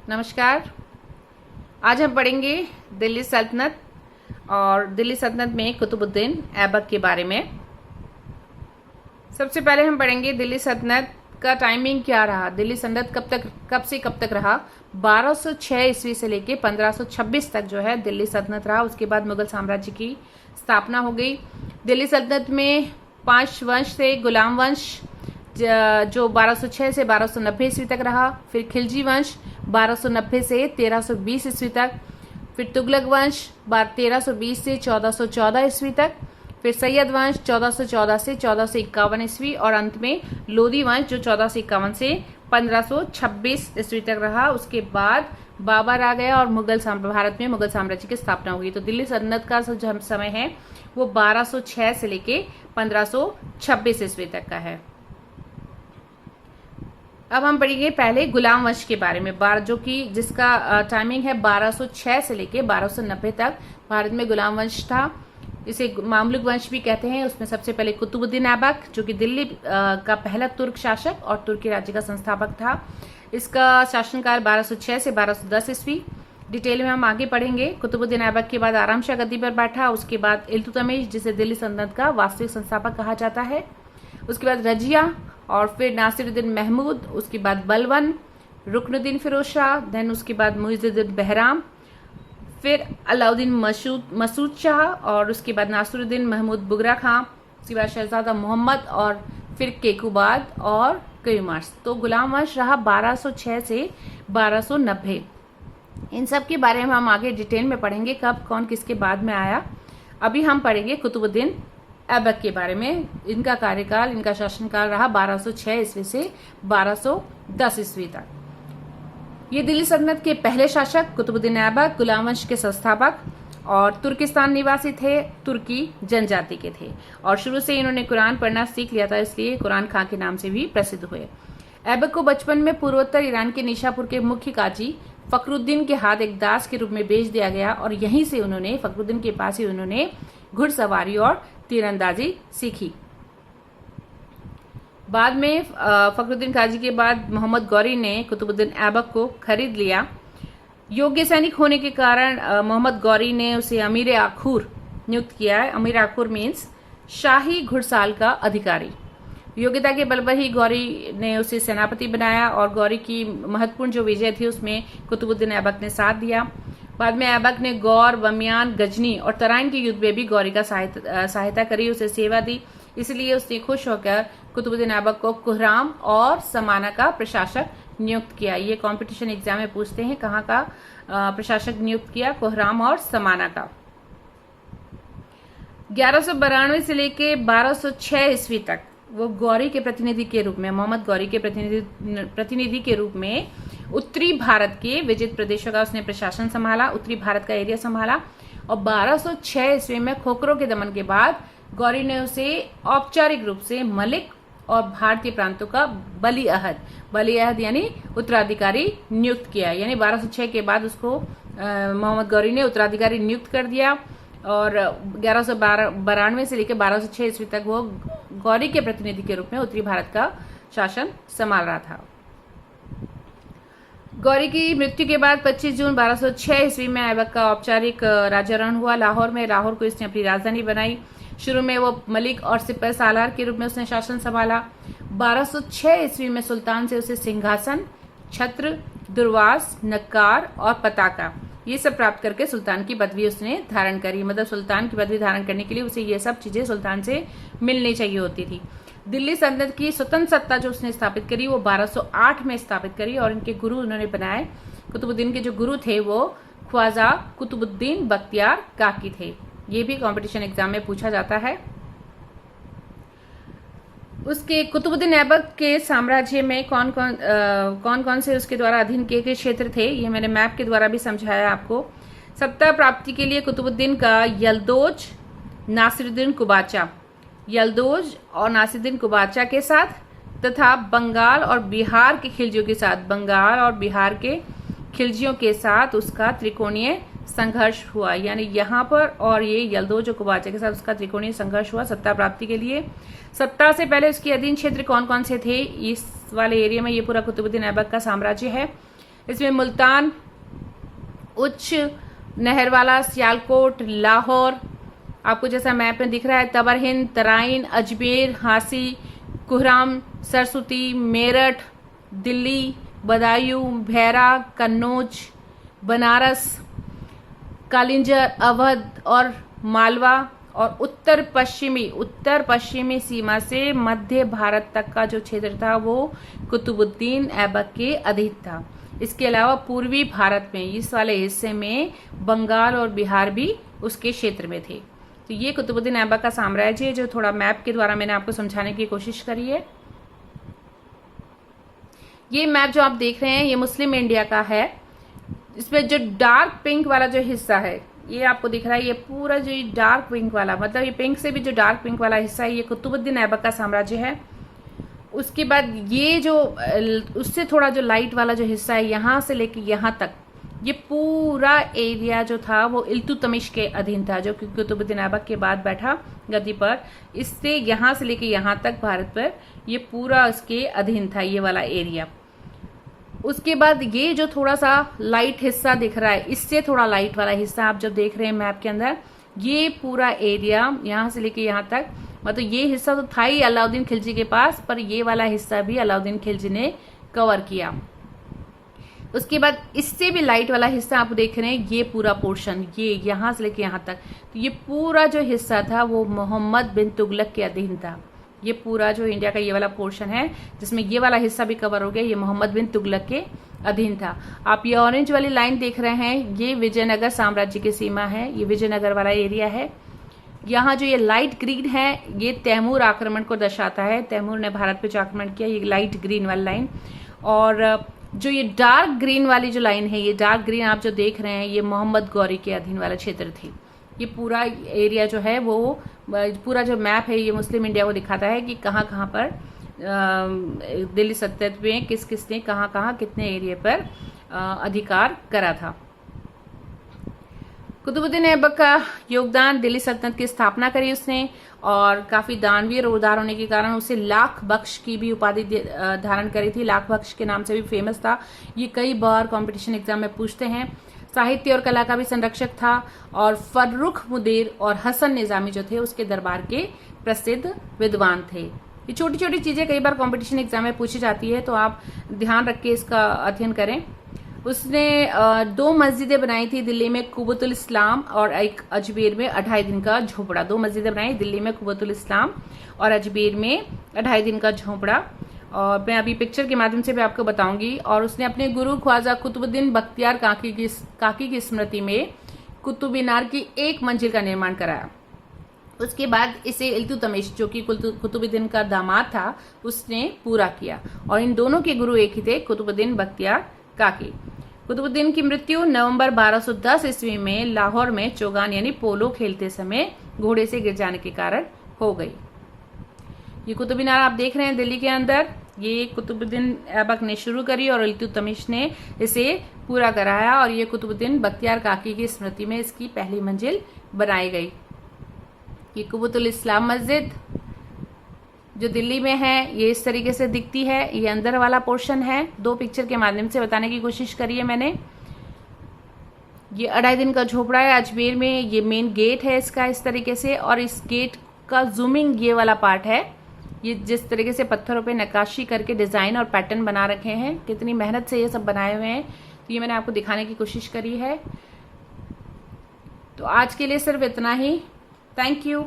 नमस्कार। आज हम पढ़ेंगे दिल्ली सल्तनत और दिल्ली सल्तनत में कुतुबुद्दीन ऐबक के बारे में। सबसे पहले हम पढ़ेंगे दिल्ली सल्तनत का टाइमिंग क्या रहा। दिल्ली सल्तनत कब से कब तक रहा। 1206 ईस्वी से लेके 1526 तक जो है दिल्ली सल्तनत रहा। उसके बाद मुगल साम्राज्य की स्थापना हो गई। दिल्ली सल्तनत में 5 वंश थे। गुलाम वंश जो 1206 से 1290 ईस्वी तक रहा। फिर खिलजी वंश 1290 से 1320 ईस्वी तक। फिर तुगलक वंश 1320 से 1414 ईस्वी तक। फिर सैयद वंश 1414 से 1451 ईस्वी और अंत में लोधी वंश जो 1451 से 1526 ईस्वी तक रहा। उसके बाद बाबर आ गया और भारत में मुगल साम्राज्य की स्थापना हुई। तो दिल्ली सल्तनत का जो समय है वो 1206 से लेके 1526 ईस्वी तक का है। अब हम पढ़ेंगे पहले गुलाम वंश के बारे में, जो कि जिसका टाइमिंग है 1206 से लेके 1290 तक भारत में गुलाम वंश था। इसे मामलुक वंश भी कहते हैं। उसमें सबसे पहले कुतुबुद्दीन ऐबक जो कि दिल्ली का पहला तुर्क शासक और तुर्की राज्य का संस्थापक था। इसका शासनकाल 1206 से 1210 ईस्वी। डिटेल में हम आगे पढ़ेंगे। कुतुबुद्दीन ऐबक के बाद आराम शाह गद्दी पर बैठा। उसके बाद इल्तुतमिश जिसे दिल्ली सल्तनत का वास्तविक संस्थापक कहा जाता है। उसके बाद रजिया और फिर नासिरुद्दीन महमूद। उसके बाद बलवन, रुकनुद्दीन फिरोज शाह, देन उसके बाद मुइजुद्दीन बहराम, फिर अलाउद्दीन मसूद शाह और उसके बाद नासिरुद्दीन महमूद बुगरा खां। उसके बाद शहजादा मोहम्मद और फिर केकुबाद और कयुमार्स। तो गुलाम वंश रहा 1206 से 1290। इन सब के बारे में हम आगे डिटेल में पढ़ेंगे, कब कौन किसके बाद में आया। अभी हम पढ़ेंगे कुतुबुद्दीन ऐबक के बारे में। इनका कार्यकाल, इनका शासनकाल रहा 1206 ईस्वी से 1210 ईस्वी तक। ये दिल्ली सल्तनत के पहले शासक कुतुबुद्दीन ऐबक गुलाम वंश के संस्थापक और तुर्किस्तान निवासी थे। तुर्की जनजाति के थे और शुरू से इन्होंने कुरान पढ़ना सीख लिया था, इसलिए कुरान खां के नाम से भी प्रसिद्ध हुए। ऐबक को बचपन में पूर्वोत्तर ईरान के निशापुर के मुख्य काजी फखरुद्दीन के हाथ एक दास के रूप में बेच दिया गया और यहीं से उन्होंने फखरुद्दीन के पास ही उन्होंने घुड़सवारी और तीरंदाजी सीखी। बाद में फखरुद्दीन काजी के बाद मोहम्मद गौरी ने कुतुबुद्दीन ऐबक को खरीद लिया। योग्य सैनिक होने के कारण मोहम्मद गौरी ने उसे अमीर आखूर नियुक्त किया है। अमीर आखूर मीन्स शाही घुड़साल का अधिकारी। योग्यता के बल पर ही गौरी ने उसे सेनापति बनाया और गौरी की महत्वपूर्ण जो विजय थी उसमें कुतुबुद्दीन ऐबक ने साथ दिया। बाद में ऐबक ने गौर, बमियान, गजनी और तराइन के युद्ध में भी गौरी का सहायता करी, उसे सेवा दी। इसलिए उसने खुश होकर कुतुबुद्दीन ऐबक को कुहराम और समाना का प्रशासक नियुक्त किया। ये कंपटीशन एग्जाम में पूछते हैं, कहाँ का प्रशासक नियुक्त किया, कुहराम और समाना का। 1192 से लेके 1206 ईस्वी तक वो गौरी के प्रतिनिधि के रूप में, मोहम्मद गौरी के प्रतिनिधि के रूप में उत्तरी भारत के विजित प्रदेशों का उसने प्रशासन संभाला, उत्तरी भारत का एरिया संभाला। और 1206 ईस्वी में खोखरों के दमन के बाद गौरी ने उसे औपचारिक रूप से मलिक और भारतीय प्रांतों का वली अहद यानी उत्तराधिकारी नियुक्त किया। यानी 1206 के बाद उसको मोहम्मद गौरी ने उत्तराधिकारी नियुक्त कर दिया और 1192 से लेकर 1206 ईस्वी तक वो गौरी के प्रतिनिधि के रूप में उत्तरी भारत का शासन संभाल रहा था। गौरी की मृत्यु के बाद 25 जून 1206 ईस्वी में ऐबक का औपचारिक राज्यारोहण हुआ लाहौर में। लाहौर को इसने अपनी राजधानी बनाई। शुरू में वो मलिक और सिपह सालार के रूप में उसने शासन संभाला। 1206 ईस्वी में सुल्तान से उसे सिंहासन, छत्र, दुर्वास, नक्कार और पताका ये सब प्राप्त करके सुल्तान की पदवी उसने धारण करी। मतलब सुल्तान की पदवी धारण करने के लिए उसे ये सब चीजें सुल्तान से मिलनी चाहिए होती थी। दिल्ली सल्तनत की स्वतंत्र सत्ता जो उसने स्थापित करी वो 1208 में स्थापित करी और इनके गुरु उन्होंने बनाए। कुतुबुद्दीन के जो गुरु थे वो ख्वाजा कुतुबुद्दीन बख्तियार काकी थे। ये भी कंपटीशन एग्जाम में पूछा जाता है। उसके कुतुबुद्दीन ऐबक के साम्राज्य में कौन कौन से उसके द्वारा अधीन किए गए क्षेत्र थे, ये मैंने मैप के द्वारा भी समझाया आपको। सत्ता प्राप्ति के लिए कुतुबुद्दीन का यल्दोज, नासिरुद्दीन कुबाचा, यल्दोज और नासिरुद्दीन कुबाचा के साथ तथा बंगाल और बिहार के खिलजियों के साथ, बंगाल और बिहार के खिलजियों के साथ उसका त्रिकोणीय संघर्ष हुआ। यानी यहाँ पर और ये यल्दोज और कुबाचा के साथ उसका त्रिकोणीय संघर्ष हुआ सत्ता प्राप्ति के लिए। सत्ता से पहले उसके अधीन क्षेत्र कौन कौन से थे, इस वाले एरिया में ये पूरा कुतुबुद्दीन ऐबक का साम्राज्य है। इसमें मुल्तान, उच्च नहर वाला, सियालकोट, लाहौर, आपको जैसा मैप में दिख रहा है, तबर हिंद, तराइन, अजमेर, हांसी, कुहराम, सरस्वती, मेरठ, दिल्ली, बदायूं, भैरा, कन्नौज, बनारस, कालिंजर, अवध और मालवा, और उत्तर पश्चिमी सीमा से मध्य भारत तक का जो क्षेत्र था वो कुतुबुद्दीन ऐबक के अधीन था। इसके अलावा पूर्वी भारत में इस वाले हिस्से में बंगाल और बिहार भी उसके क्षेत्र में थे। तो ये कुतुबुद्दीन ऐबक का साम्राज्य है, जो थोड़ा मैप के द्वारा मैंने आपको समझाने की कोशिश करी है। ये मैप जो आप देख रहे हैं ये मुस्लिम इंडिया का है। इसमें जो डार्क पिंक वाला जो हिस्सा है ये आपको दिख रहा है, ये पूरा जो डार्क पिंक वाला, मतलब ये पिंक से भी जो डार्क पिंक वाला हिस्सा है ये कुतुबुद्दीन ऐबक का साम्राज्य है। उसके बाद ये जो उससे थोड़ा जो लाइट वाला जो हिस्सा है यहाँ से लेके यहाँ तक, ये पूरा एरिया जो था वो इल्तुतमिश के अधीन था, जो कि कुतुबुद्दीन ऐबक के बाद बैठा गद्दी पर। इससे यहाँ से लेके यहाँ तक भारत पर ये पूरा उसके अधीन था, ये वाला एरिया। उसके बाद ये जो थोड़ा सा लाइट हिस्सा दिख रहा है, इससे थोड़ा लाइट वाला हिस्सा आप जब देख रहे हैं मैप के अंदर, ये पूरा एरिया यहाँ से लेके यहाँ तक, मतलब ये हिस्सा तो था ही अलाउद्दीन खिलजी के पास, पर ये वाला हिस्सा भी अलाउद्दीन खिलजी ने कवर किया। उसके बाद इससे भी लाइट वाला हिस्सा आप देख रहे हैं, ये पूरा पोर्शन, ये यहाँ से लेके यहाँ तक, तो ये पूरा जो हिस्सा था वो मोहम्मद बिन तुगलक के अधीन था। ये पूरा जो इंडिया का ये वाला पोर्शन है जिसमें ये वाला हिस्सा भी कवर हो गया, ये मोहम्मद बिन तुगलक के अधीन था। आप ये ऑरेंज वाली लाइन देख रहे हैं, ये विजयनगर साम्राज्य की सीमा है, ये विजयनगर वाला एरिया है। यहाँ जो ये लाइट ग्रीन है ये तैमूर आक्रमण को दर्शाता है, तैमूर ने भारत पे जो आक्रमण किया, ये लाइट ग्रीन वाली लाइन। और जो ये डार्क ग्रीन वाली जो लाइन है, ये डार्क ग्रीन आप जो देख रहे हैं, ये मोहम्मद गौरी के अधीन वाला क्षेत्र थी। ये पूरा एरिया जो है वो पूरा जो मैप है ये मुस्लिम इंडिया को दिखाता है कि कहाँ कहाँ पर दिल्ली सल्तनत में किस किसने कहाँ कहाँ कितने एरिया पर अधिकार करा था। कुतुबुद्दीन ऐबक का योगदान, दिल्ली सल्तनत की स्थापना करी उसने, और काफी दानवीर और उदार होने के कारण उसे लाख बख्श की भी उपाधि धारण करी थी। लाख बख्श के नाम से भी फेमस था। ये कई बार कंपटीशन एग्जाम में पूछते हैं। साहित्य और कला का भी संरक्षक था, और फर्रुख मुदीर और हसन निजामी जो थे उसके दरबार के प्रसिद्ध विद्वान थे। ये छोटी छोटी चीजें कई बार कंपटीशन एग्जाम में पूछी जाती है, तो आप ध्यान रख के इसका अध्ययन करें। उसने 2 मस्जिदें बनाई थी दिल्ली में, कुबतुल इस्लाम और एक अजमेर में 2.5 दिन का झोपड़ा। 2 मस्जिदें बनाई दिल्ली में, कुबतुल इस्लाम और अजमेर में 2.5 दिन का झोपड़ा, और मैं अभी पिक्चर के माध्यम से भी आपको बताऊंगी। और उसने अपने गुरु ख्वाजा कुतुबुद्दीन बख्तियार काकी की स्मृति में कुतुब मीनार की 1 मंजिल का निर्माण कराया। उसके बाद इसे इल्तुतमिश, जो कि कुतुबुद्दीन का दामाद था, उसने पूरा किया। और इन दोनों के गुरु एक ही थे, कुतुबुद्दीन बख्तियार काकी। कुतुबुद्दीन की मृत्यु नवंबर 1210 ईस्वी में लाहौर में चौगान यानी पोलो खेलते समय घोड़े से गिर जाने के कारण हो गई। ये कुतुब मीनार आप देख रहे हैं दिल्ली के अंदर, ये कुतुबुद्दीन ऐबक ने शुरू करी और इल्तुतमिश ने इसे पूरा कराया, और ये कुतुबुद्दीन बख्तियार काकी की स्मृति में इसकी पहली मंजिल बनाई गई। ये कुबतुल इस्लाम मस्जिद जो दिल्ली में है, ये इस तरीके से दिखती है। ये अंदर वाला पोर्शन है, 2 पिक्चर के माध्यम से बताने की कोशिश करी है मैंने। ये 2.5 दिन का झोपड़ा है अजमेर में, ये मेन गेट है इसका इस तरीके से, और इस गेट का जूमिंग ये वाला पार्ट है। ये जिस तरीके से पत्थरों पे नक्काशी करके डिजाइन और पैटर्न बना रखे हैं, कितनी मेहनत से ये सब बनाए हुए हैं, तो ये मैंने आपको दिखाने की कोशिश करी है। तो आज के लिए सिर्फ इतना ही। Thank you.